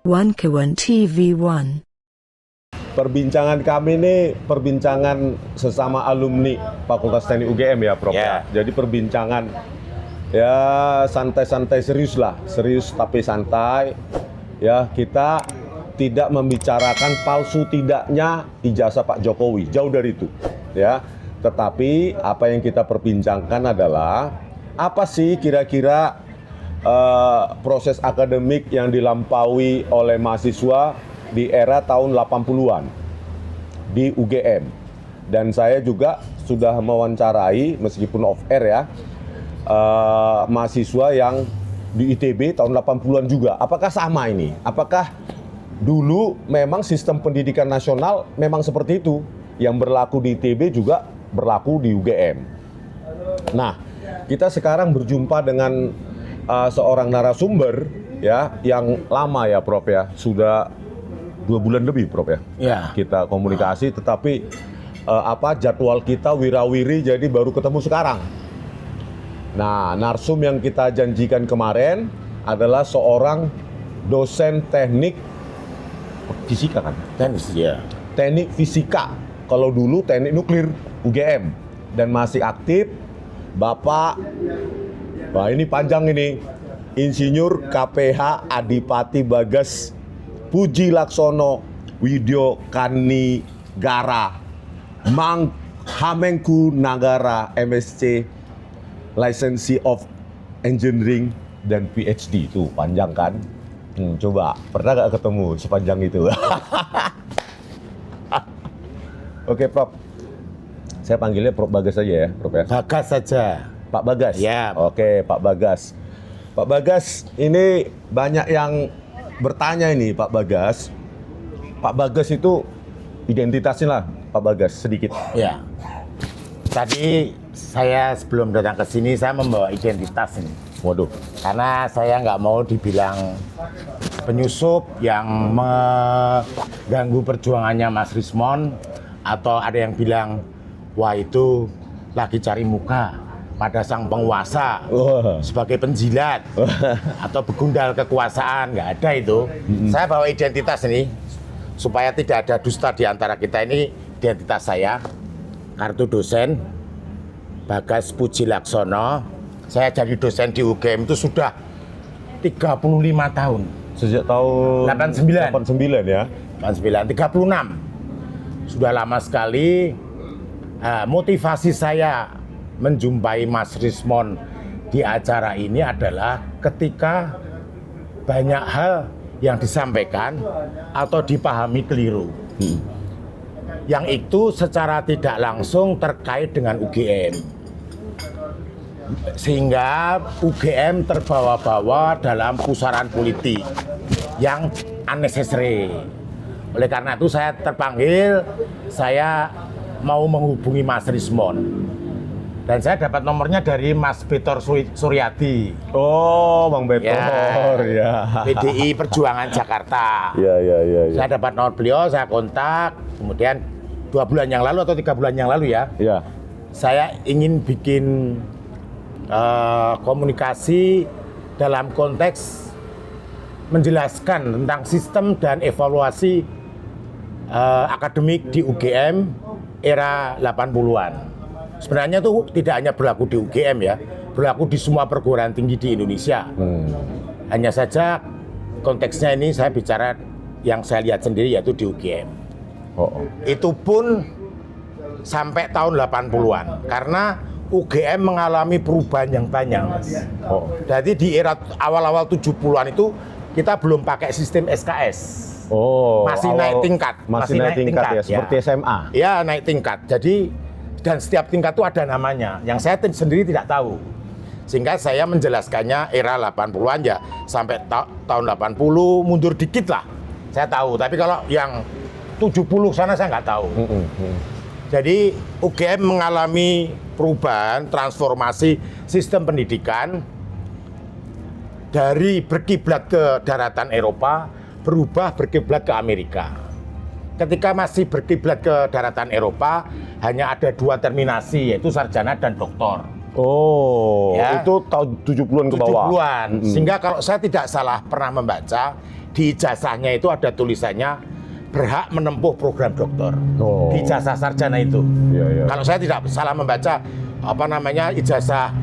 One Kawan TV One. Perbincangan kami ini perbincangan sesama alumni Fakultas Teknik UGM ya, Prof. Ya. Jadi perbincangan ya santai-santai, serius lah, serius tapi santai. Ya, kita tidak membicarakan palsu tidaknya ijazah Pak Jokowi, jauh dari itu. Ya, tetapi apa yang kita perbincangkan adalah apa sih kira-kira proses akademik yang dilampaui oleh mahasiswa di era tahun 80-an di UGM. Dan saya juga sudah mewawancarai, meskipun off air ya, mahasiswa yang di ITB tahun 80-an juga. Apakah sama ini? Apakah dulu memang sistem pendidikan nasional memang seperti itu? Yang berlaku di ITB juga berlaku di UGM. Nah, kita sekarang berjumpa dengan seorang narasumber ya yang lama ya, Prof ya. Sudah 2 bulan lebih, Prof ya. Ya. Kita komunikasi, tetapi jadwal kita wirawiri, jadi baru ketemu sekarang. Nah, narsum yang kita janjikan kemarin adalah seorang dosen teknik fisika kan? Teknik fisika. Kalau dulu teknik nuklir UGM dan masih aktif Bapak. Wah, ini panjang ini. Insinyur KPH Adipati Bagas Puji Laksono Widyo Kanigara Mang Hamengku Nagara MSc Licensee of Engineering dan PhD. Itu panjang kan? Coba, pernah nggak ketemu sepanjang itu? Oke, Prof. Saya panggilnya Prof Bagas saja ya, Prof ya? Bagas saja. Pak Bagas? Ya. Oke, Pak Bagas. Pak Bagas, ini banyak yang bertanya ini, Pak Bagas. Pak Bagas itu identitasnya lah, Pak Bagas, sedikit. Ya. Tadi saya sebelum datang ke sini, saya membawa identitas ini. Waduh. Karena saya nggak mau dibilang penyusup yang mengganggu perjuangannya Mas Rismon, atau ada yang bilang, wah itu lagi cari muka pada sang penguasa sebagai penjilat atau begundal kekuasaan. Nggak ada itu. Saya bawa identitas ini supaya tidak ada dusta di antara kita. Ini identitas saya, kartu dosen Bagas Puji Laksono. Saya jadi dosen di UGM itu sudah 35 tahun. Sejak tahun 89 ya? 36. Sudah lama sekali. Motivasi saya menjumpai Mas Rismon di acara ini adalah ketika banyak hal yang disampaikan atau dipahami keliru. Yang itu secara tidak langsung terkait dengan UGM. Sehingga UGM terbawa-bawa dalam pusaran politik yang unnecessary. Oleh karena itu saya terpanggil, saya mau menghubungi Mas Rismon. Dan saya dapat nomornya dari Mas Betor Suryadi. Oh, Bang Betor, ya. PDI Perjuangan Jakarta. Ya. Saya dapat nomor beliau, saya kontak. Kemudian 2 bulan yang lalu atau 3 bulan yang lalu ya. Ya. Saya ingin bikin komunikasi dalam konteks menjelaskan tentang sistem dan evaluasi akademik di UGM era 80-an. Sebenarnya itu tidak hanya berlaku di UGM ya, berlaku di semua perguruan tinggi di Indonesia. Hanya saja konteksnya ini saya bicara yang saya lihat sendiri yaitu di UGM. Itu pun sampai tahun 80-an karena UGM mengalami perubahan yang banyak, Mas. Jadi di era awal-awal 70-an itu kita belum pakai sistem SKS. Masih naik tingkat. Masih naik tingkat ya, seperti SMA. Ya, naik tingkat. Jadi dan setiap tingkat itu ada namanya yang saya sendiri tidak tahu. Sehingga saya menjelaskannya era 80-an ya sampai tahun 80 mundur dikit lah. Saya tahu, tapi kalau yang 70 sana saya nggak tahu. Jadi UGM mengalami perubahan, transformasi sistem pendidikan dari berkiblat ke daratan Eropa, berubah berkiblat ke Amerika. Ketika masih berkiblat ke daratan Eropa, hanya ada 2 terminasi, yaitu sarjana dan doktor. Ya. Itu tahun 70-an ke bawah. 70-an. Sehingga kalau saya tidak salah pernah membaca, di ijazahnya itu ada tulisannya berhak menempuh program doktor. Oh. Di ijazah sarjana itu. Iya, iya. Kalau saya tidak salah membaca ijazah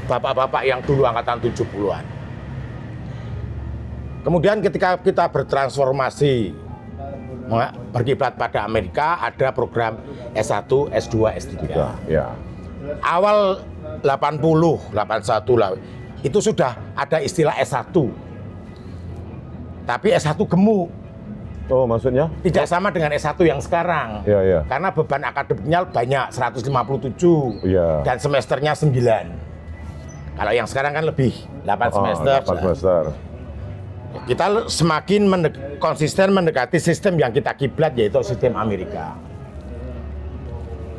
bapak-bapak yang dulu angkatan 70-an. Kemudian ketika kita bertransformasi berkiblat pada Amerika, ada program S1, S2, S3. Ya. Awal 80, 81 lah, itu sudah ada istilah S1. Tapi S1 gemuk. Oh, maksudnya? Tidak sama dengan S1 yang sekarang. Iya, iya. Karena beban akademiknya banyak, 157. Iya. Dan semesternya 9. Kalau yang sekarang kan lebih, 8 semester. 8 semester. Kita semakin konsisten mendekati sistem yang kita kiblat, yaitu sistem Amerika.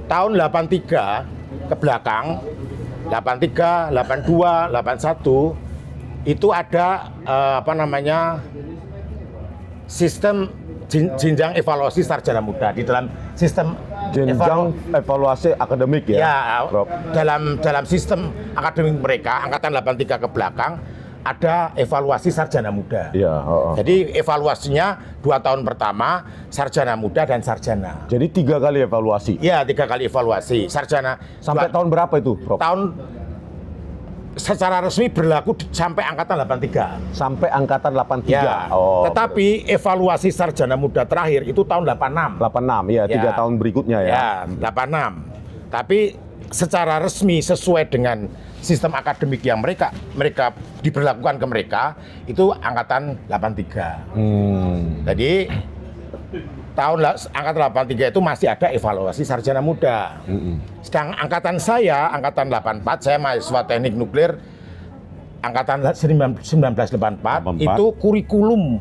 Tahun 83 ke belakang, 83, 82, 81, itu ada sistem jenjang evaluasi sarjana muda di dalam sistem Jenjang evaluasi akademik ya, ya Prof. dalam sistem akademik mereka angkatan 83 ke belakang ada evaluasi sarjana muda. Iya. Jadi evaluasinya 2 tahun pertama sarjana muda dan sarjana. Jadi 3 kali evaluasi. Iya, 3 kali evaluasi sarjana. Sampai tahun berapa itu, Prof? Tahun secara resmi berlaku sampai angkatan 83. Sampai angkatan 83. Ya. Tetapi evaluasi sarjana muda terakhir itu tahun 86. 86, ya, 3 tahun berikutnya ya. Ya, 86. Tapi secara resmi sesuai dengan sistem akademik yang mereka diberlakukan ke mereka itu angkatan 83. Jadi angkatan 83 itu masih ada evaluasi sarjana muda. Sedang angkatan saya, angkatan 84, saya mahasiswa teknik nuklir, angkatan 1984, itu kurikulum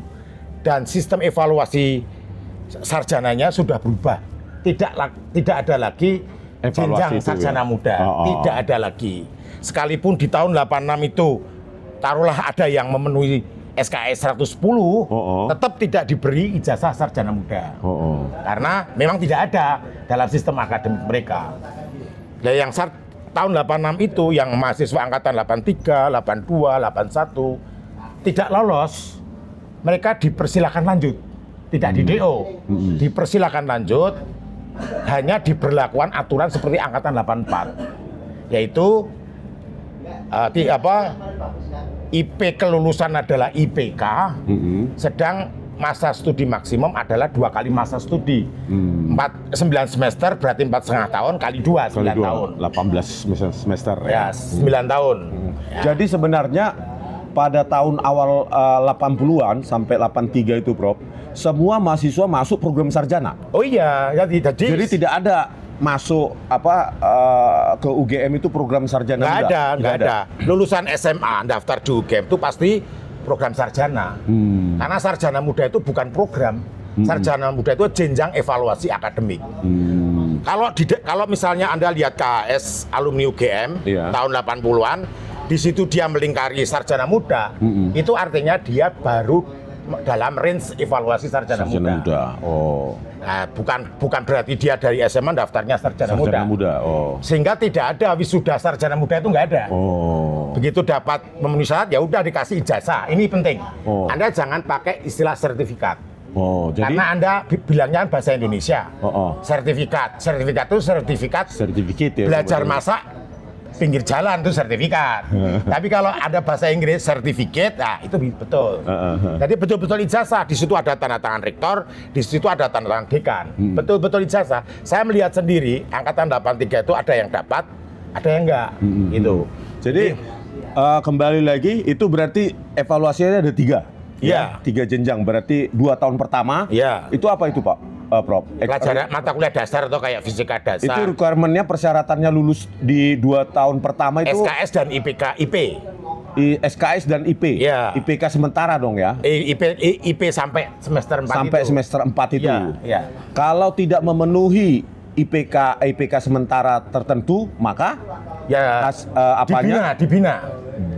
dan sistem evaluasi sarjananya sudah berubah. Tidak ada lagi jenjang sarjana muda, tidak ada lagi. Sekalipun di tahun 86 itu, taruhlah ada yang memenuhi SKS 110, tetap tidak diberi ijazah sarjana muda. Karena memang tidak ada dalam sistem akademik mereka. Nah, yang tahun 86 itu yang mahasiswa angkatan 83, 82, 81 tidak lolos, mereka dipersilakan lanjut. Tidak di DO, dipersilakan lanjut, hanya diberlakukan aturan seperti angkatan 84. Yaitu IP kelulusan adalah IPK, sedang masa studi maksimum adalah 2 kali masa studi. 9 semester berarti 4,5 tahun kali 2, 9 tahun. 18 semester ya. 9 tahun. Jadi sebenarnya pada tahun awal 80-an sampai 83 itu, Prof, semua mahasiswa masuk program sarjana. Oh iya, jadi tidak ada masuk ke UGM itu program sarjana. Nggak ada. Lulusan SMA daftar di UGM itu pasti program sarjana. Karena sarjana muda itu bukan program. Sarjana muda itu jenjang evaluasi akademik. Kalau misalnya Anda lihat KHS alumni UGM tahun 80-an, di situ dia melingkari sarjana muda, itu artinya dia baru dalam range evaluasi sarjana muda. Nah, bukan berarti dia dari SMA daftarnya sarjana muda. Sehingga tidak ada wisuda sarjana muda, itu nggak ada. Begitu dapat memenuhi syarat, ya udah dikasih ijazah. Ini penting. Anda jangan pakai istilah sertifikat. Jadi karena Anda bilangnya bahasa Indonesia. Sertifikat itu sertifikat ya, belajar masak pinggir jalan itu sertifikat. Tapi kalau ada bahasa Inggris sertifikat, nah itu betul. Jadi betul-betul ijazah. Di situ ada tanda tangan rektor, di situ ada tanda tangan dekan. Betul-betul ijazah. Saya melihat sendiri angkatan 83 itu ada yang dapat, ada yang enggak. Gitu. Jadi kembali lagi itu berarti evaluasinya ada 3. Iya. 3 jenjang. Berarti 2 tahun pertama. Iya. Itu apa itu, Pak? Prof. Pelajaran mata kuliah dasar atau kayak fisika dasar. Itu requirement-nya persyaratannya lulus di 2 tahun pertama itu SKS dan IP. SKS dan IP. Ya. IPK sementara dong ya. IP sampai semester 4 sampai itu. semester 4 itu. Ya. Kalau tidak memenuhi IPK sementara tertentu, maka ya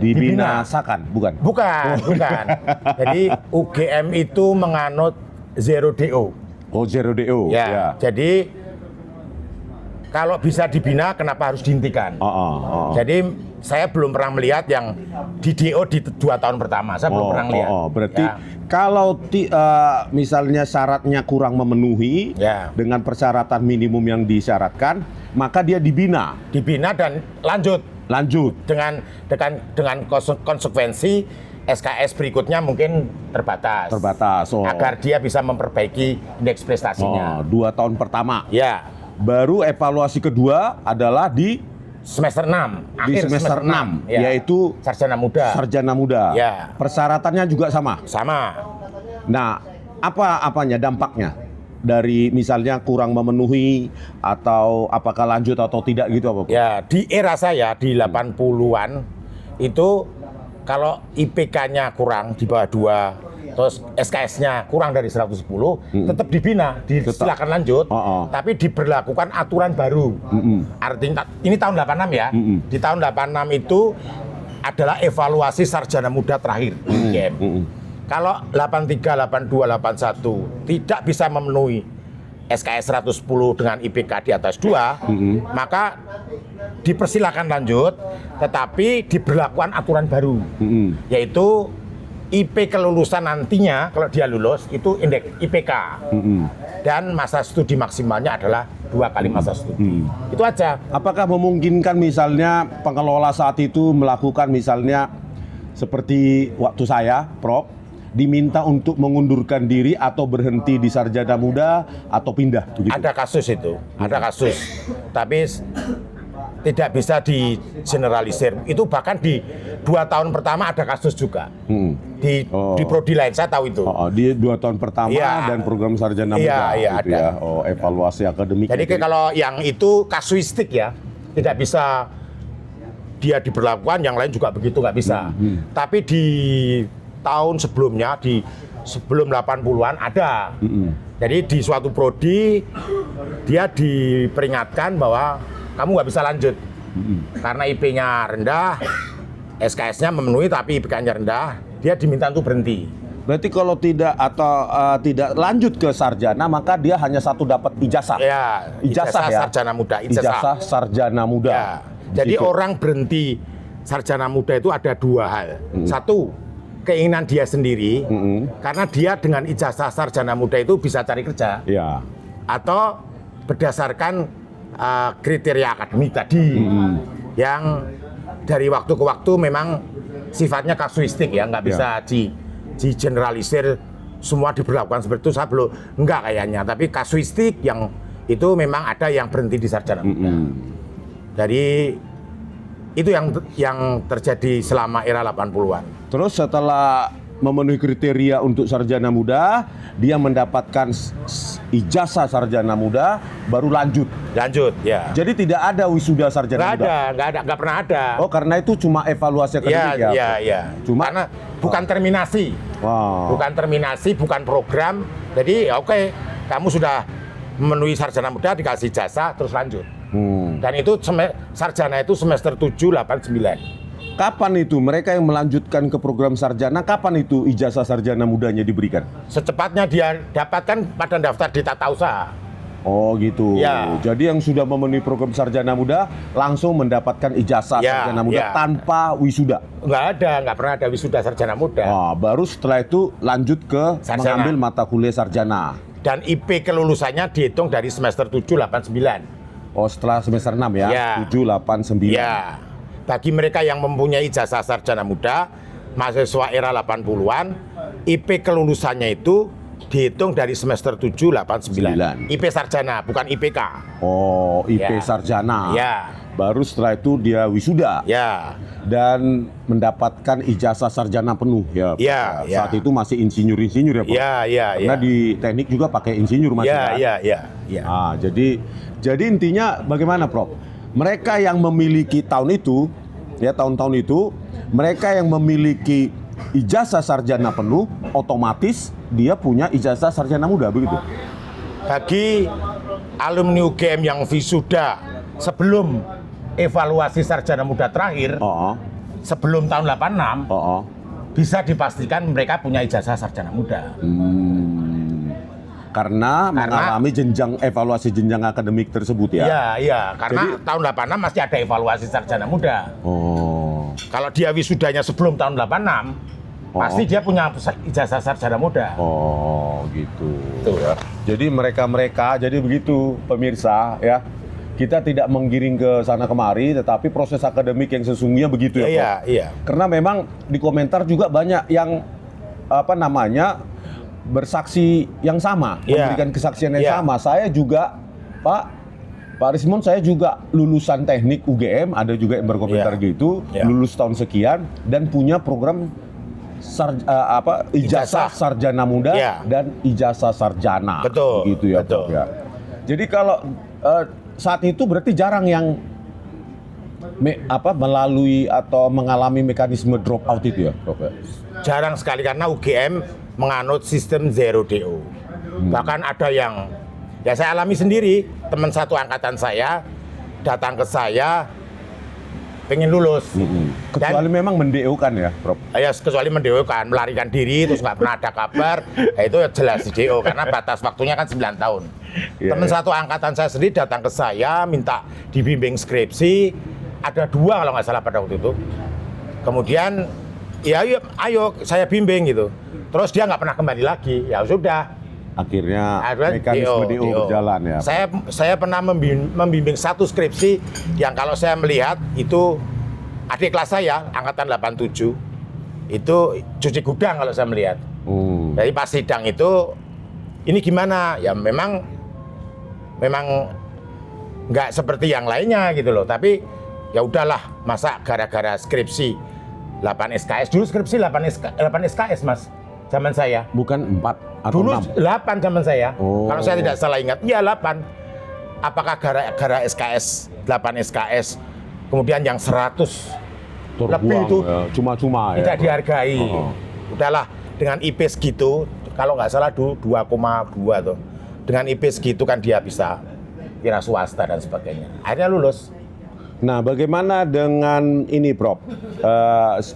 dibinasakan, bukan. Jadi UGM itu menganut zero DO. Zero DO. Ya. Jadi kalau bisa dibina, kenapa harus dihentikan? Jadi saya belum pernah melihat yang di DO di 2 tahun pertama. Saya belum pernah lihat. Berarti Ya. kalau misalnya syaratnya kurang memenuhi Ya. dengan persyaratan minimum yang disyaratkan, maka dia dibina. Dibina dan lanjut dengan konsekuensi SKS berikutnya mungkin terbatas. Agar dia bisa memperbaiki indeks prestasinya. 2 tahun pertama. Ya. Baru evaluasi kedua adalah di Semester 6. di Akhir semester 6, ya. yaitu sarjana muda. sarjana muda. Ya. Persyaratannya juga sama. Sama. Nah, apanya dampaknya dari misalnya kurang memenuhi atau apakah lanjut atau tidak gitu apa? Ya, di era saya di 80-an itu kalau IPK-nya kurang di bawah 2, terus SKS-nya kurang dari 110, tetap dibina, silakan lanjut. Tapi diberlakukan aturan baru. Artinya ini tahun 86 ya. Di tahun 86 itu adalah evaluasi sarjana muda terakhir. Kalau 83, 82, 81 tidak bisa memenuhi SKS 110 dengan IPK di atas 2, maka dipersilakan lanjut, tetapi diberlakukan aturan baru, yaitu IP kelulusan nantinya kalau dia lulus itu indeks IPK, dan masa studi maksimalnya adalah 2 kali masa studi. Itu aja. Apakah memungkinkan misalnya pengelola saat itu melakukan misalnya seperti waktu saya, Prof, diminta untuk mengundurkan diri atau berhenti di sarjana muda atau pindah begitu? Ada kasus itu, ada kasus. Tapi tidak bisa di-generalisir. Itu bahkan di 2 tahun pertama ada kasus juga. Di prodi lain, saya tahu itu. Di 2 tahun pertama dan program sarjana muda gitu ada. ya. Evaluasi akademik. Jadi kalau yang itu kasuistik ya, tidak bisa dia diberlakukan, yang lain juga begitu, nggak bisa. Tapi di tahun sebelumnya, sebelum 80-an ada. Jadi di suatu prodi dia diperingatkan bahwa kamu nggak bisa lanjut karena IP-nya rendah, SKS-nya memenuhi tapi IPK-nya rendah, dia diminta untuk berhenti. Berarti kalau tidak tidak lanjut ke sarjana, maka dia hanya satu dapat ijazah. Ya, ijazah ya? sarjana muda. Ijazah sarjana muda. Ya. Jadi orang berhenti sarjana muda itu ada 2 hal. Satu, keinginan dia sendiri, karena dia dengan ijazah sarjana muda itu bisa cari kerja. Ya. Atau berdasarkan kriteria akademik tadi, yang dari waktu ke waktu memang sifatnya kasuistik ya, nggak bisa di-generalisir semua diberlakukan seperti itu. Saya belum, enggak kayaknya, tapi kasuistik yang itu memang ada yang berhenti di sarjana muda. Jadi itu yang terjadi selama era 80-an. Terus setelah memenuhi kriteria untuk sarjana muda, dia mendapatkan ijazah sarjana muda, baru lanjut. Lanjut, ya. Jadi tidak ada wisuda sarjana muda. Nggak pernah ada. Oh, karena itu cuma evaluasi akademik ya? Iya. Cuma karena bukan terminasi. Wow. Bukan terminasi, bukan program. Jadi ya oke, kamu sudah memenuhi sarjana muda, dikasih jasa, terus lanjut. Dan itu sarjana itu semester 7, 8, 9. Kapan itu mereka yang melanjutkan ke program sarjana, kapan itu ijazah sarjana mudanya diberikan? Secepatnya dia dapatkan pada daftar di tata usaha. Oh gitu. Ya. Jadi yang sudah memenuhi program sarjana muda langsung mendapatkan ijazah sarjana muda tanpa wisuda. Nggak pernah ada wisuda sarjana muda. Baru setelah itu lanjut ke mengambil mata kuliah sarjana. Dan IP kelulusannya dihitung dari semester 7, 8, 9. Oh, setelah semester 6 ya? 7, 8, 9. Ya. Bagi mereka yang mempunyai ijazah sarjana muda, mahasiswa era 80-an, IP kelulusannya itu dihitung dari semester 7, 8, 9. IP sarjana, bukan IPK. Oh, IP sarjana. Ya. Baru setelah itu dia wisuda. Ya. Dan mendapatkan ijazah sarjana penuh ya. Ya. Saat itu masih insinyur-insinyur ya, Pak? Ya. Karena di teknik juga pakai insinyur masih kan? Ya. Jadi intinya bagaimana, Prof? Mereka yang memiliki tahun-tahun itu, mereka yang memiliki ijazah sarjana penuh, otomatis dia punya ijazah sarjana muda, begitu? Bagi alumni UGM yang wisuda sebelum evaluasi sarjana muda terakhir, sebelum tahun 86, bisa dipastikan mereka punya ijazah sarjana muda. Karena mengalami evaluasi jenjang akademik tersebut ya? Iya, karena tahun 86 masih ada evaluasi sarjana muda. Kalau dia wisudanya sebelum tahun 86, pasti dia punya ijazah sarjana muda. Oh, gitu. Tuh. Ya. Jadi mereka jadi begitu pemirsa ya. Kita tidak menggiring ke sana kemari, tetapi proses akademik yang sesungguhnya begitu ya. Iya, Prof? iya. Karena memang di komentar juga banyak yang bersaksi yang sama, Iya. memberikan kesaksian yang Iya. sama. Saya juga Pak Rismon, saya juga lulusan teknik UGM, ada juga yang berkomentar Iya. gitu, Iya. lulus tahun sekian dan punya program ijazah sarjana muda Iya. dan ijazah sarjana. Betul, Gitu ya, betul. Prof, ya. Jadi kalau saat itu berarti jarang yang melalui atau mengalami mekanisme drop out itu ya, Prof? Ya? Jarang sekali karena UGM menganut sistem zero DO. Bahkan ada yang, ya saya alami sendiri, teman satu angkatan saya datang ke saya pengen lulus. Kecuali memang mendeokan ya, Prof? Ya kecuali mendeokan, melarikan diri, terus nggak pernah ada kabar, ya itu jelas di DO, karena batas waktunya kan 9 tahun. Iya, Teman iya. satu angkatan saya sendiri datang ke saya, minta dibimbing skripsi, ada 2 kalau nggak salah pada waktu itu. Kemudian, ya ayo saya bimbing gitu. Terus dia nggak pernah kembali lagi, ya sudah. Akhirnya Akhirnya mekanisme DO berjalan ya. Saya pernah membimbing satu skripsi yang kalau saya melihat itu adik kelas saya, angkatan 87, itu cuci gudang kalau saya melihat. Jadi pas sidang itu, ini gimana? Ya memang nggak seperti yang lainnya gitu loh. Tapi ya udahlah, masa gara-gara skripsi 8 SKS, dulu skripsi 8 SKS Mas, zaman saya. Bukan 4 atau Dulu 6? 8 zaman saya. Oh. Kalau saya tidak salah ingat, iya 8. Apakah gara-gara SKS, 8 SKS, kemudian yang 100 lebih itu cuma-cuma ya. tidak dihargai. Oh. Udahlah, dengan IP segitu, kalau nggak salah dulu 2,2 tuh. Dengan IP segitu kan dia bisa kira swasta dan sebagainya. Akhirnya lulus. Nah, bagaimana dengan ini, Prof?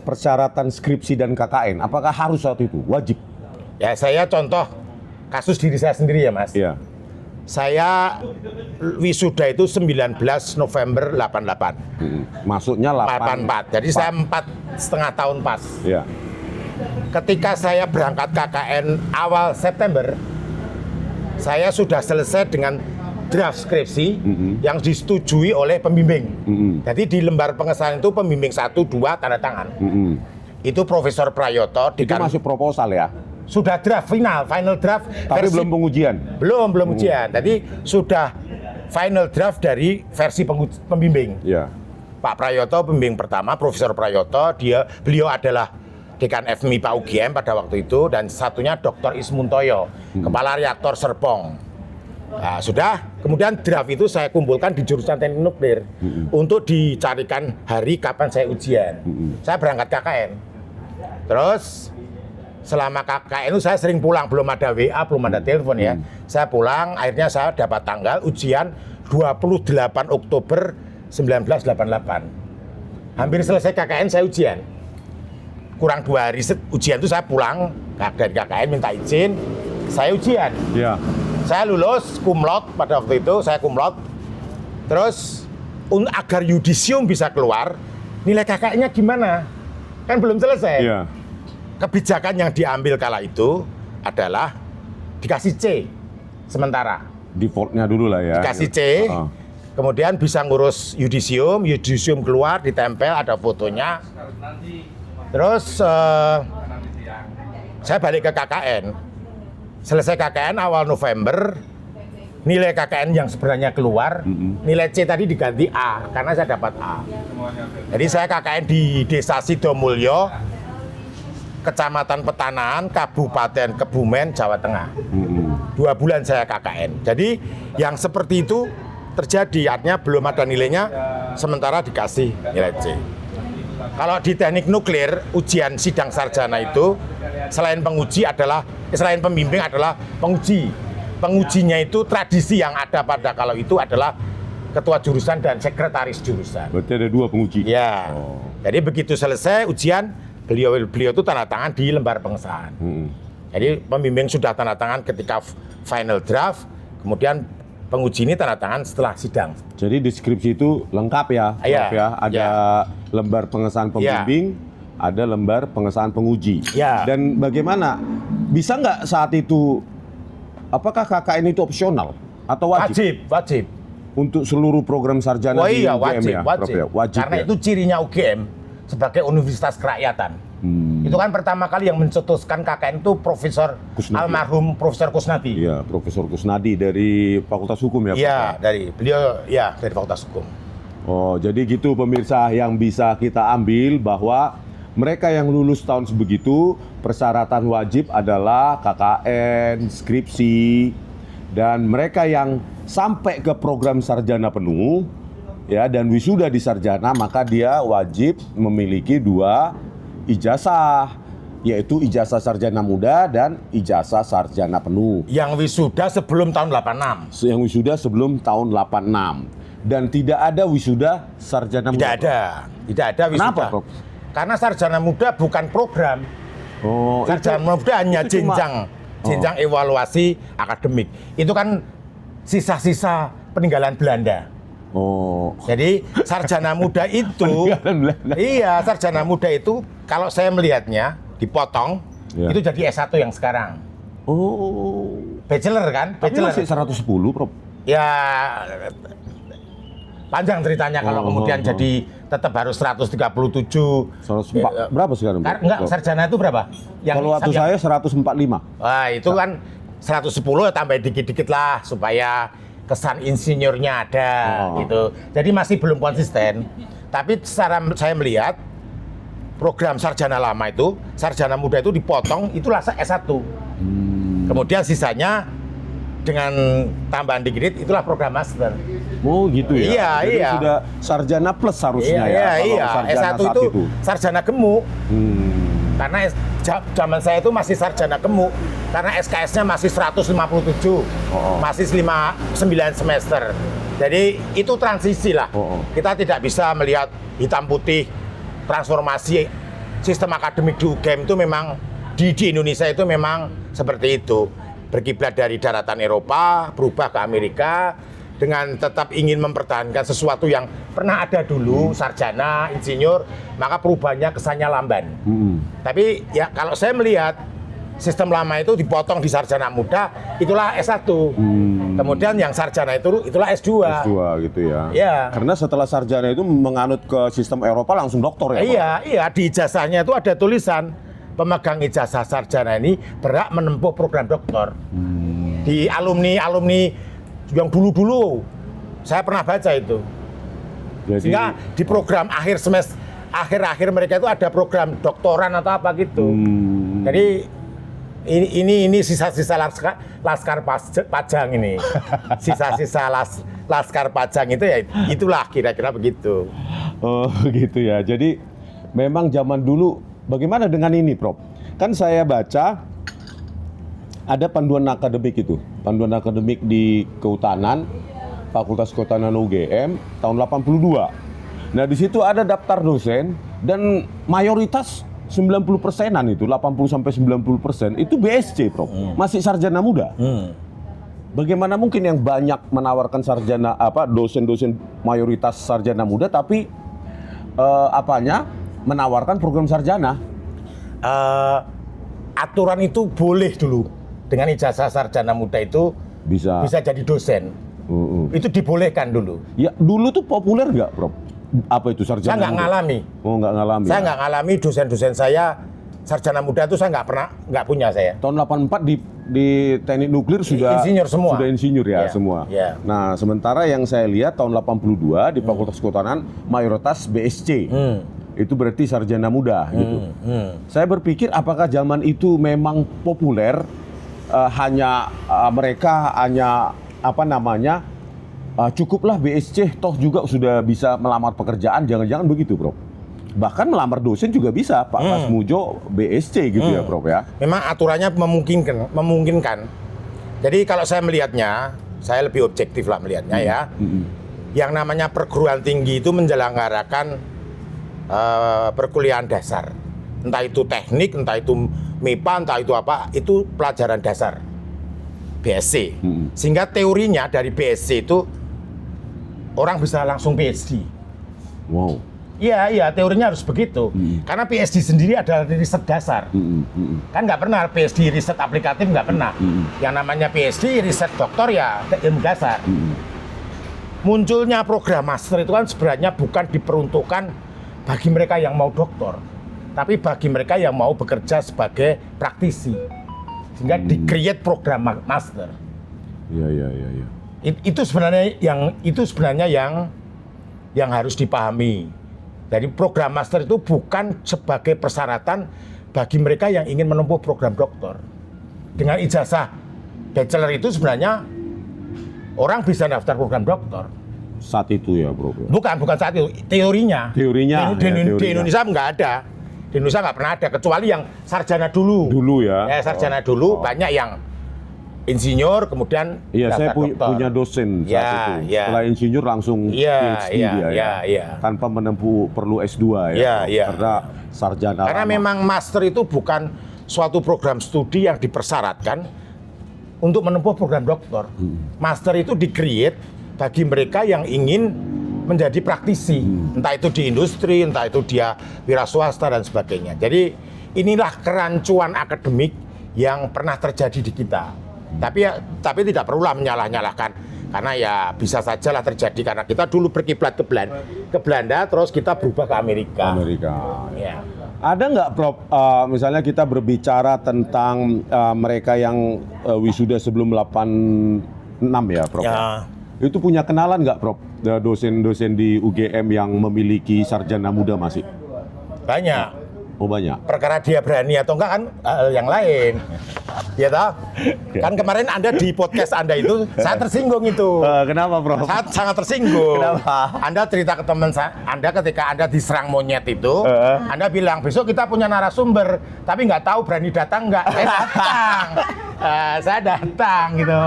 Persyaratan skripsi dan KKN, apakah harus saat itu? Wajib? Ya saya contoh kasus diri saya sendiri ya Mas. Iya. Saya wisuda itu 19 November 88. Masuknya 84. Jadi saya 4,5 tahun pas. Iya. Ketika saya berangkat KKN awal September, saya sudah selesai dengan draft skripsi yang disetujui oleh pembimbing. Jadi di lembar pengesahan itu pembimbing 1, 2 tanda tangan. Itu Profesor Prayoto. Itu masih proposal ya? Sudah draft final draft. Tapi belum pengujian? Belum ujian. Jadi sudah final draft dari versi pembimbing. Iya. Pak Prayoto pembimbing pertama, Profesor Prayoto, beliau adalah Dekan FMI Pak UGM pada waktu itu, dan satunya Dr. Ismuntoyo, Kepala Reaktor Serpong. Nah, sudah, kemudian draft itu saya kumpulkan di jurusan teknik nuklir untuk dicarikan hari kapan saya ujian. Saya berangkat KKN. Terus selama KKN itu saya sering pulang, belum ada WA, belum ada telepon ya. Saya pulang, akhirnya saya dapat tanggal ujian 28 Oktober 1988. Hampir selesai KKN saya ujian. Kurang 2 hari ujian itu saya pulang dari KKN minta izin, saya ujian. Iya. Saya lulus kumlot pada waktu itu, saya kumlot. Terus agar yudisium bisa keluar, nilai KKN-nya gimana? Kan belum selesai. Iya. Kebijakan yang diambil kala itu adalah dikasih C sementara. Defaultnya dulu lah ya. Dikasih C, kemudian bisa ngurus yudisium keluar, ditempel, ada fotonya. Terus saya balik ke KKN. Selesai KKN awal November, nilai KKN yang sebenarnya keluar, nilai C tadi diganti A, karena saya dapat A. Jadi saya KKN di Desa Sidomulyo, Kecamatan Petanaan, Kabupaten Kebumen, Jawa Tengah. 2 bulan saya KKN. Jadi yang seperti itu terjadi, artinya belum ada nilainya, sementara dikasih nilai C. Kalau di teknik nuklir, ujian sidang sarjana itu, selain pembimbing adalah penguji. Pengujinya itu tradisi yang ada pada kalau itu adalah ketua jurusan dan sekretaris jurusan. Berarti ada 2 penguji? Ya. Jadi begitu selesai ujian, beliau itu tanda tangan di lembar pengesahan. Jadi pembimbing sudah tanda tangan ketika final draft, kemudian penguji ini tanda tangan setelah sidang. Jadi deskripsi itu lengkap ya, Iya, Prof ya. Ada iya. lembar pengesahan pembimbing, ada lembar pengesahan penguji. Iya. Dan bagaimana? Bisa nggak saat itu, apakah KKN itu opsional atau wajib? Wajib. Untuk seluruh program sarjana Oh di iya, UGM wajib, ya, wajib. Prof ya? Wajib Karena ya? itu cirinya UGM sebagai universitas kerakyatan. Itu kan pertama kali yang mencetuskan KKN itu Profesor Kusnadi. almarhum Profesor Kusnadi. Iya, Profesor Kusnadi dari Fakultas Hukum ya, Prof Iya, ya? dari Fakultas Hukum. Oh, jadi gitu pemirsa yang bisa kita ambil bahwa mereka yang lulus tahun sebegitu, persyaratan wajib adalah KKN, skripsi, dan mereka yang sampai ke program sarjana penuh, ya, dan wisuda di sarjana, maka dia wajib memiliki 2 ijazah, yaitu ijazah sarjana muda dan ijazah sarjana penuh. Yang wisuda sebelum tahun 86. Yang wisuda sebelum tahun 86. Dan tidak ada wisuda sarjana muda. Tidak ada wisuda. Kenapa, Prof? Karena sarjana muda bukan program. Oh, Sarjana muda hanya itu cuma- jenjang evaluasi akademik. Itu kan sisa-sisa peninggalan Belanda. Oh. Jadi sarjana muda itu, Peninggalan Belanda. iya sarjana muda itu kalau saya melihatnya dipotong, Ya. itu jadi S1 yang sekarang. Oh. Bachelor kan? Tapi Bachelor. masih 110, Prof. Ya panjang ceritanya kalau Oh, kemudian oh, oh. jadi tetap harus 137. 104. Berapa sekarang, Prof? Enggak, sarjana itu berapa? Kalau waktu saya 145. Wah, itu kan 110 tambah dikit-dikit lah supaya kesan insinyurnya ada Oh. gitu. Jadi masih belum konsisten. Tapi secara saya melihat program sarjana lama itu, sarjana muda itu dipotong itulah S1. Kemudian sisanya dengan tambahan dikit itulah program master. Oh, gitu ya. Iya, Jadi iya. sudah sarjana plus harusnya ya. Kalau sarjana S1 saat itu sarjana gemuk. Karena zaman saya itu masih sarjana gemuk. Karena SKS-nya masih 157. Masih 9 semester. Jadi itu transisi lah. Kita tidak bisa melihat hitam putih transformasi sistem akademik di UGM itu memang di Indonesia itu memang seperti itu. Berkiblat dari daratan Eropa, berubah ke Amerika dengan tetap ingin mempertahankan sesuatu yang pernah ada dulu, sarjana, insinyur, maka perubahannya kesannya lamban. Tapi ya kalau saya melihat sistem lama itu dipotong di sarjana muda, itulah S1. Kemudian yang sarjana itulah S2. S2 gitu ya. Iya. Karena setelah sarjana itu menganut ke sistem Eropa langsung doktor ya, Pak? Iya, di ijazahnya itu ada tulisan pemegang ijazah sarjana ini berhak menempuh program doktor. Di alumni yang dulu-dulu saya pernah baca itu. Jadi, Sehingga di program akhir semester akhir mereka itu ada program doktoran atau apa gitu. Jadi ini sisa-sisa laskar Pajang ini. Sisa-sisa laskar Pajang itu ya itulah kira-kira begitu. oh gitu ya. Jadi memang zaman dulu bagaimana dengan ini, Prof? Kan saya baca ada panduan akademik itu. Panduan akademik di Kehutanan, Fakultas Kehutanan UGM tahun 82. Nah, di situ ada daftar dosen dan mayoritas 90%-an itu, 80 sampai 90% itu BSc, Prof. Masih sarjana muda. Bagaimana mungkin yang banyak menawarkan sarjana dosen-dosen mayoritas sarjana muda tapi menawarkan program sarjana? Aturan itu boleh dulu dengan ijazah sarjana muda itu Bisa. jadi dosen. Itu dibolehkan dulu. Ya, dulu tuh populer nggak, Prof? Apa itu sarjana Saya nggak muda? ngalami. Oh, nggak ngalami. Saya ya? nggak ngalami dosen-dosen saya sarjana muda itu saya nggak punya saya. Tahun 84 di teknik nuklir sudah Insinyur semua. Sudah insinyur ya, Iya, semua. iya. Nah, sementara yang saya lihat tahun 82 di Fakultas Kehutanan mayoritas BSc. Itu berarti sarjana muda gitu. Saya berpikir apakah zaman itu memang populer mereka hanya cukuplah BSc toh juga sudah bisa melamar pekerjaan, jangan-jangan begitu, Bro. Bahkan melamar dosen juga bisa, Pak Mas Mujo BSc gitu ya, Prof ya. Memang aturannya memungkinkan. Jadi kalau saya melihatnya, saya lebih objektif lah melihatnya ya. Yang namanya perguruan tinggi itu menyelenggarakan perkuliahan dasar. Entah itu teknik, entah itu MIPA, entah itu apa, itu pelajaran dasar. BSc. Sehingga teorinya dari BSc itu orang bisa langsung PhD. Wow. Iya, teorinya harus begitu. Karena PhD sendiri adalah riset dasar. Kan nggak pernah PhD riset aplikatif, nggak pernah. Yang namanya PhD riset doktor ya ilmu dasar. Munculnya program master itu kan sebenarnya bukan diperuntukkan bagi mereka yang mau doktor, tapi bagi mereka yang mau bekerja sebagai praktisi. Sehingga di-create program master. Iya. Itu sebenarnya yang harus dipahami. Jadi program master itu bukan sebagai persyaratan bagi mereka yang ingin menempuh program doktor. Dengan ijazah bachelor itu sebenarnya orang bisa daftar program doktor. Saat itu ya, Bro. Bukan saat itu, teorinya. Teorinya. Di Indonesia nggak ada. Di Indonesia nggak pernah ada, kecuali yang sarjana dulu. Dulu ya. Sarjana dulu, banyak yang insinyur, kemudian Iya, saya dokter. punya dosen saat itu. Setelah insinyur langsung PhD dia ya. Tanpa menempuh perlu S2 ya. Karena sarjana. Karena memang master itu bukan suatu program studi yang dipersyaratkan untuk menempuh program doktor. Master itu di-create bagi mereka yang ingin menjadi praktisi. Entah itu di industri, entah itu dia wira swasta dan sebagainya. Jadi inilah kerancuan akademik yang pernah terjadi di kita. Tapi tidak perlulah menyalah-nyalahkan, karena ya bisa sajalah terjadi karena kita dulu berkiblat ke Belanda, terus kita berubah ke Amerika. Ya. Ada nggak, Prof? Misalnya kita berbicara tentang mereka yang wisuda sebelum 86 ya, Prof? Ya. Itu punya kenalan nggak, Prof? Dosen-dosen di UGM yang memiliki sarjana muda masih? Banyak. Oh, banyak. Perkara dia berani atau enggak kan yang lain. Ya toh? Kan kemarin Anda di podcast Anda itu saya tersinggung itu. Kenapa, Prof? Saya sangat tersinggung. Kenapa? Anda cerita ke teman Anda ketika Anda diserang monyet itu, Anda bilang besok kita punya narasumber, tapi nggak tahu berani datang nggak. Saya datang gitu.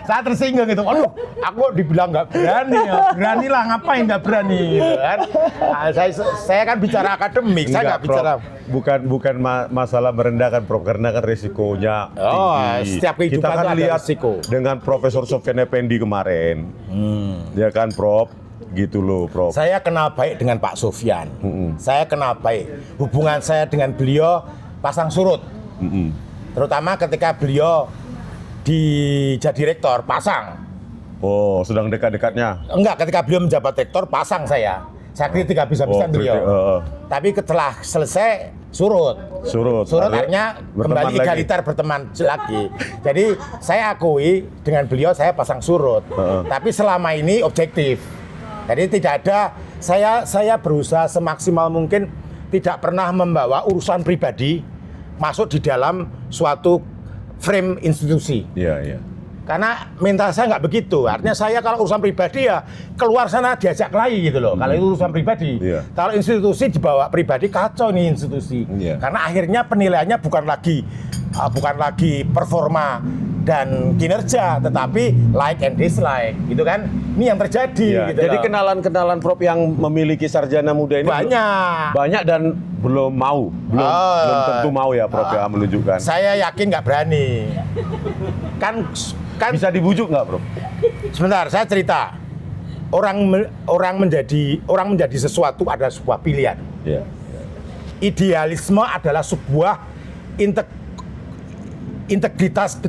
Saya tersinggung gitu. Aduh, aku dibilang nggak berani. Beranilah, ngapain nggak berani gitu kan. Saya kan bicara akademik, saya nggak bicara. Bukan masalah merendahkan, Prof, karena kan resikonya tinggi. Setiap kehidupan kita kan itu ada lihat resiko. Dengan Profesor Sofyan Effendi kemarin, ya kan, Prof, gitu loh, Prof. Saya kenal baik dengan Pak Sofyan. Saya kenal baik. Hubungan saya dengan beliau pasang surut. Terutama ketika beliau jadi rektor, pasang. Oh, sedang dekat-dekatnya. Enggak, ketika beliau menjabat rektor, pasang saya. Saya kritik habis-habisan beliau. Tapi setelah selesai, surut akhirnya kembali egaliter berteman lagi. Jadi saya akui dengan beliau saya pasang surut. Tapi selama ini objektif. Jadi tidak ada, saya berusaha semaksimal mungkin tidak pernah membawa urusan pribadi masuk di dalam suatu frame institusi. Iya. Karena mental saya nggak begitu. Artinya saya kalau urusan pribadi ya keluar sana diajak kelahi gitu loh. Kalau itu urusan pribadi. Kalau institusi dibawa pribadi, kacau nih institusi. Karena akhirnya penilaiannya bukan lagi performa dan kinerja, tetapi like and dislike, gitu kan? Ini yang terjadi. Gitu jadi loh. kenalan Prof yang memiliki sarjana muda ini banyak dan belum tentu mau ya, Prof, ya, menunjukkan. Saya yakin nggak berani. Kan bisa dibujuk nggak, Prof? Sebentar, saya cerita. Orang menjadi sesuatu adalah sebuah pilihan. Idealisme adalah sebuah integritas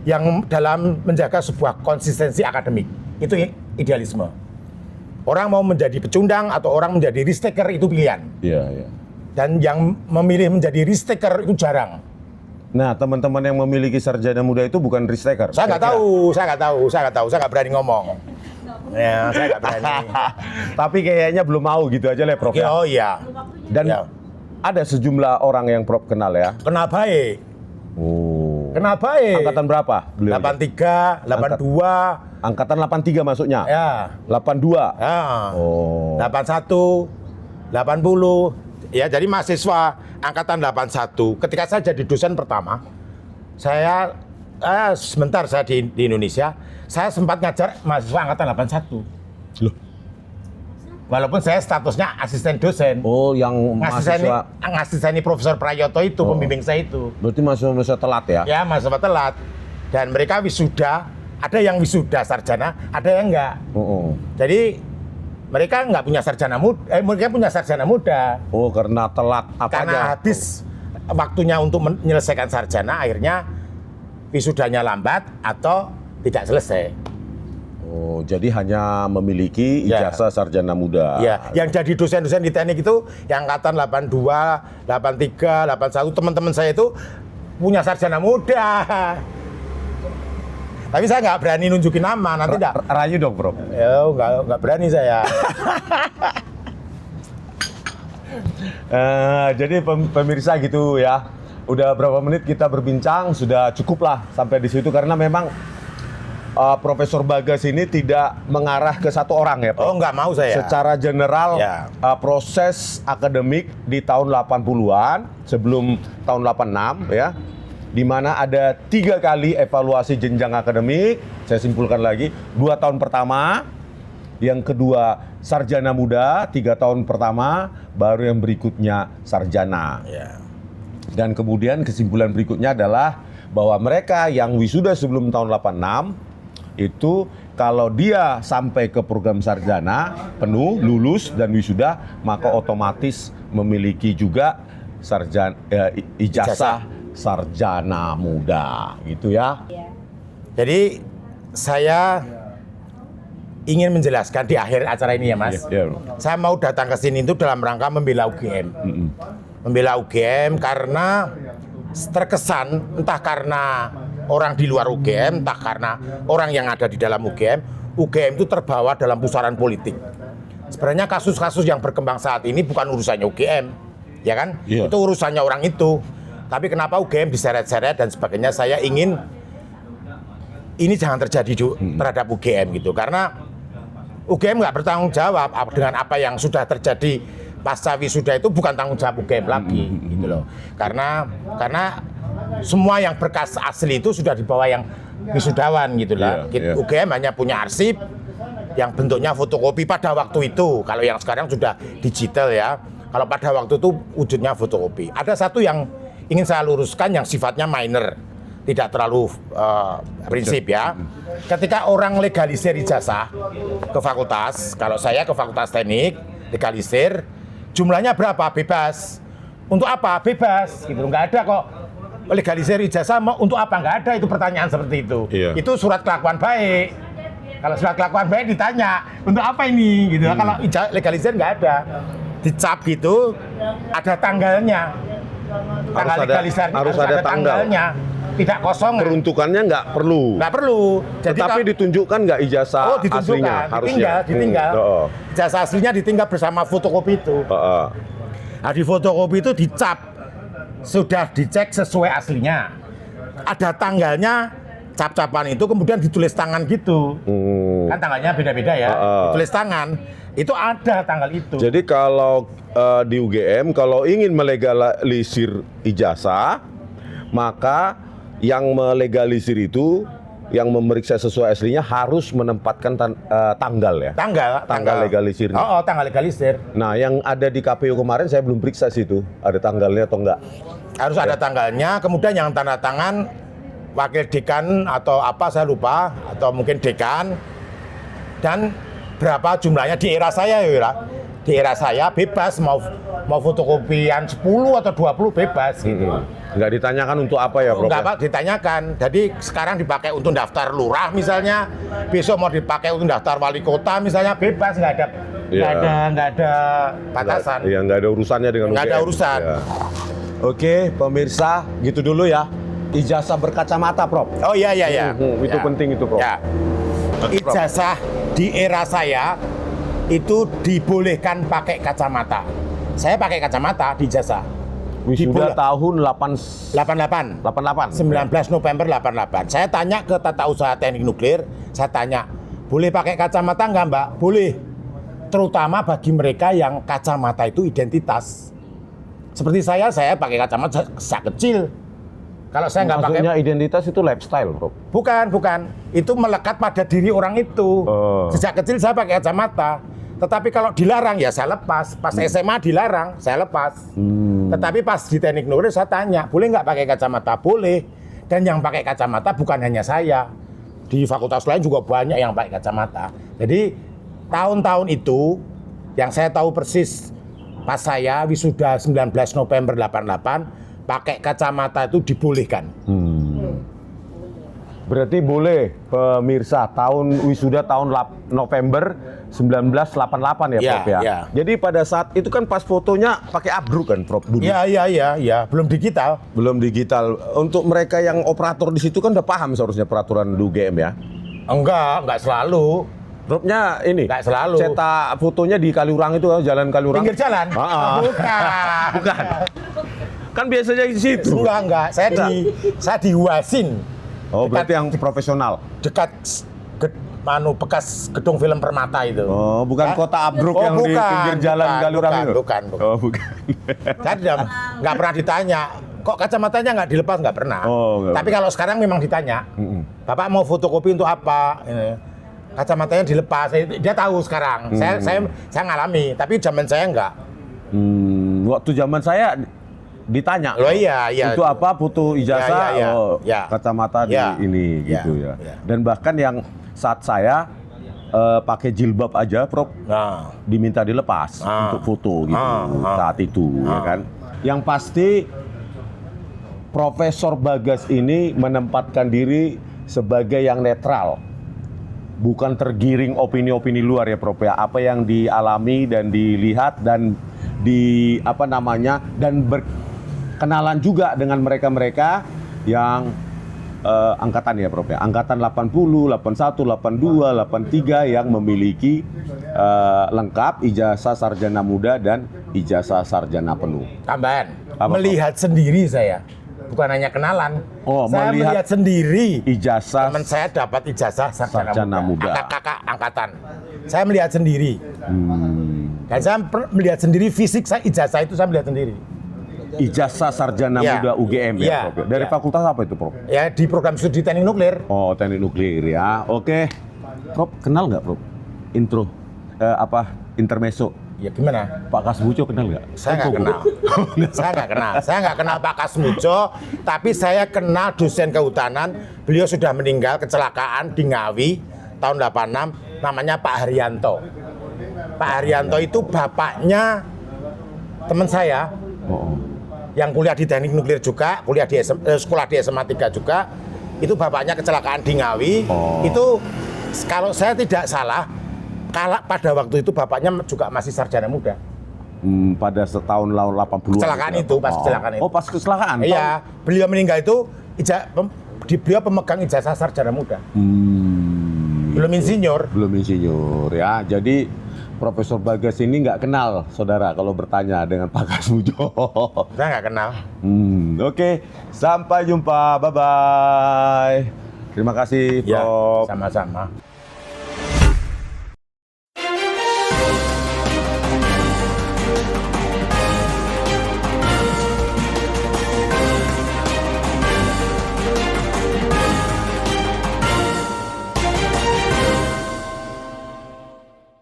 yang dalam menjaga sebuah konsistensi akademik. Itu idealisme. Orang mau menjadi pecundang atau orang menjadi risk taker itu pilihan. Dan yang memilih menjadi risk taker itu jarang. Nah, teman-teman yang memiliki sarjana muda itu bukan risk taker. Saya nggak tahu, saya nggak berani ngomong. Ya, saya nggak berani. Tapi kayaknya belum mau gitu aja lah, Prof. Oh iya. Dan ada sejumlah orang yang Prof kenal ya. Kenal baik. Oh. Kenal baik. Angkatan berapa beliau? 83, 82. Angkatan 83 masuknya? Ya. 82? Ya. Oh. 81, 80. Ya, jadi mahasiswa angkatan 81. Ketika saya jadi dosen pertama, saya sebentar saya di Indonesia, saya sempat ngajar mahasiswa angkatan 81. Loh. Walaupun saya statusnya asisten dosen. Oh, yang mahasiswa ngasisani Profesor Prayoto itu, pembimbing saya itu. Berarti mahasiswa telat ya? Ya, mahasiswa telat. Dan mereka wisuda, ada yang wisuda sarjana, ada yang enggak. Jadi mereka enggak punya sarjana muda, mereka punya sarjana muda. Oh, karena telat apa Karena aja? habis waktunya untuk menyelesaikan sarjana, akhirnya wisudanya lambat atau tidak selesai. Oh, jadi hanya memiliki ijazah sarjana muda. Ya, yang jadi dosen-dosen di teknik itu yang angkatan 82, 83, 81, teman-teman saya itu punya sarjana muda. Tapi saya nggak berani nunjukin nama, nanti nggak. Rayu dong, Bro. Ya, nggak berani saya. Jadi pemirsa gitu ya. Udah berapa menit kita berbincang, sudah cukup lah sampai di situ karena memang Profesor Bagas ini tidak mengarah ke satu orang ya, Pak. Oh, nggak mau saya. Secara general Ya. Proses akademik di tahun 80-an sebelum tahun 86 ya. Di mana ada 3 kali evaluasi jenjang akademik, saya simpulkan lagi, 2 tahun pertama, yang kedua sarjana muda, 3 tahun pertama, baru yang berikutnya sarjana. Ya. Dan kemudian kesimpulan berikutnya adalah bahwa mereka yang wisuda sebelum tahun 86, itu kalau dia sampai ke program sarjana penuh, lulus dan wisuda, maka otomatis memiliki juga ijazah sarjana muda, gitu ya. Jadi saya ingin menjelaskan di akhir acara ini ya, Mas. Iya. Saya mau datang ke sini itu dalam rangka membela UGM. Membela UGM karena terkesan entah karena orang di luar UGM, entah karena orang yang ada di dalam UGM itu terbawa dalam pusaran politik. Sebenarnya kasus-kasus yang berkembang saat ini bukan urusannya UGM, ya kan? Iya. Itu urusannya orang itu. Tapi kenapa UGM diseret-seret dan sebagainya? Saya ingin ini jangan terjadi terhadap UGM gitu, karena UGM nggak bertanggung jawab dengan apa yang sudah terjadi pasca wisuda, itu bukan tanggung jawab UGM lagi gitu loh. Karena semua yang berkas asli itu sudah dibawa yang wisudawan gitu lah. UGM hanya punya arsip yang bentuknya fotokopi pada waktu itu. Kalau yang sekarang sudah digital ya. Kalau pada waktu itu wujudnya fotokopi. Ada satu yang ingin saya luruskan yang sifatnya minor, tidak terlalu prinsip ya. Ketika orang legalisir ijazah ke fakultas, kalau saya ke fakultas teknik legalisir, jumlahnya berapa? Bebas. Untuk apa? Bebas. Gitu. Nggak ada kok legalisir ijazah untuk apa? Nggak ada itu pertanyaan seperti itu. Iya. Itu surat kelakuan baik. Kalau surat kelakuan baik ditanya, untuk apa ini? Gitu. Kalau legalisir nggak ada. Dicap gitu, ada tanggalnya. Tanggal legalisirnya harus ada tanggalnya. Tidak kosong. Peruntukannya nggak perlu. Nggak perlu. Jadi Tetapi ditunjukkan nggak ijazah aslinya? Harusnya. Ditinggal. Ijazah aslinya ditinggal bersama fotokopi itu. Nah, di fotokopi itu dicap, sudah dicek sesuai aslinya. Ada tanggalnya, cap-capan itu kemudian ditulis tangan gitu. Kan tanggalnya beda-beda ya. Ditulis tangan. Itu ada tanggal itu. Jadi kalau di UGM kalau ingin melegalisir ijazah, maka yang melegalisir itu, yang memeriksa sesuai aslinya harus menempatkan tanggal ya. Tanggal legalisirnya. Tanggal legalisir. Nah, yang ada di KPU kemarin saya belum periksa sih itu, ada tanggalnya atau enggak. Harus ada tanggalnya, kemudian yang tanda tangan wakil dekan atau apa saya lupa, atau mungkin dekan, dan berapa jumlahnya di era saya ya. Di era saya bebas mau fotokopian 10 atau 20 bebas gitu. Nggak ditanyakan untuk apa ya, Prof? Nggak, Pak, ditanyakan. Jadi sekarang dipakai untuk daftar lurah misalnya, besok mau dipakai untuk daftar wali kota misalnya, bebas, nggak ada batasan. Iya, nggak ada urusannya dengan UGM. Nggak ada urusan. Ya. Oke, pemirsa, gitu dulu ya. Ijazah berkacamata, Prof. Oh iya. Itu penting itu, Prof. Ya. Ijazah di era saya itu dibolehkan pakai kacamata. Saya pakai kacamata di ijazah. Wisuda tahun 88. 19 November 88. Saya tanya ke Tata Usaha Teknik Nuklir, saya tanya, boleh pakai kacamata nggak, Mbak? Boleh. Terutama bagi mereka yang kacamata itu identitas. Seperti saya pakai kacamata sejak kecil. Kalau saya nggak pakai. Maksudnya identitas itu lifestyle, Bro? Bukan. Itu melekat pada diri orang itu. Sejak kecil saya pakai kacamata. Tetapi kalau dilarang ya saya lepas. Pas SMA dilarang, saya lepas. Tetapi pas di teknik nuklir saya tanya, boleh nggak pakai kacamata? Boleh. Dan yang pakai kacamata bukan hanya saya. Di fakultas lain juga banyak yang pakai kacamata. Jadi tahun-tahun itu yang saya tahu persis pas saya wisuda 19 November 88 pakai kacamata itu dibolehkan. Berarti boleh pemirsa wisuda tahun November 1988 ya, Ya, Prof ya? ya. Jadi pada saat itu kan pas fotonya pakai abdruk kan, Prof Budi? Iya, belum digital. Belum digital. Untuk mereka yang operator di situ kan udah paham seharusnya peraturan di UGM ya? Enggak selalu. Profnya ini Nggak selalu. cetak fotonya di Kaliurang itu, Jalan Kaliurang. Pinggir jalan? Bukan. Bukan. Kan biasanya di situ. Enggak. Saya di Huasin. Oh, berarti yang profesional. Dekat bekas gedung film Permata itu. Oh, bukan kota Abruk yang di pinggir jalan Kaliurang itu? Bukan. Oh, bukan. Saya nggak pernah ditanya, kok kacamatanya nggak dilepas, nggak pernah. Oh, tapi kalau sekarang memang ditanya, Bapak mau fotokopi untuk apa? Ini, kacamatanya dilepas, dia tahu sekarang. Saya ngalami, tapi zaman saya nggak. Waktu zaman saya ditanya. Loh iya. Itu apa foto ijazah? Iya. Kacamata Iya. di ini Iya. gitu ya. Iya. Dan bahkan yang saat saya pakai jilbab aja, Prof, Nah, diminta dilepas untuk foto gitu saat itu, ya kan. Yang pasti Profesor Bagas ini menempatkan diri sebagai yang netral, bukan tergiring opini-opini luar ya, Prof ya. Apa yang dialami dan dilihat dan dan berkenalan juga dengan mereka-mereka yang angkatan ya, Prof ya. Angkatan 80, 81, 82, 83 yang memiliki lengkap ijazah sarjana muda dan ijazah sarjana penuh. tambahan. Apa, Melihat sendiri saya. Bukan hanya kenalan. Oh, saya melihat sendiri. Ijazah Teman saya dapat ijazah sarjana sarjana muda. Kakak angkatan. Saya melihat sendiri. Dan saya melihat sendiri fisik saya, ijazah itu saya melihat sendiri. ijazah sarjana Ya. muda UGM ya, Ya. Prof. Dari Ya. fakultas apa itu, Prof? Ya di program studi teknik nuklir. Oh, teknik nuklir ya. Oke. Prof, kenal nggak, Prof? Intro intermezzo. Ya gimana? Pak Kasmuco kenal nggak? Saya nggak kenal. Saya nggak kenal Pak Kasmuco, tapi saya kenal dosen kehutanan. Beliau sudah meninggal kecelakaan di Ngawi tahun 86. Namanya Pak Haryanto. Pak Haryanto itu bapaknya teman saya yang kuliah di teknik nuklir juga, kuliah di sekolah di SMA 3 juga. Itu bapaknya kecelakaan di Ngawi. Itu kalau saya tidak salah, pada waktu itu bapaknya juga masih sarjana muda. Pada setahun lalu 80-an. Kecelakaan itu, pas kecelakaan itu. Oh, pas kecelakaan. Iya, beliau meninggal itu beliau pemegang ijazah sarjana muda. Belum insinyur. Belum insinyur ya. Jadi Profesor Bagas ini nggak kenal, saudara, kalau bertanya dengan Pak Kasmujo. Saya nggak kenal. Oke, sampai jumpa. Bye-bye. Terima kasih, Ya, Prof. sama-sama.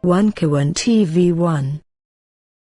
One Kawan TV 1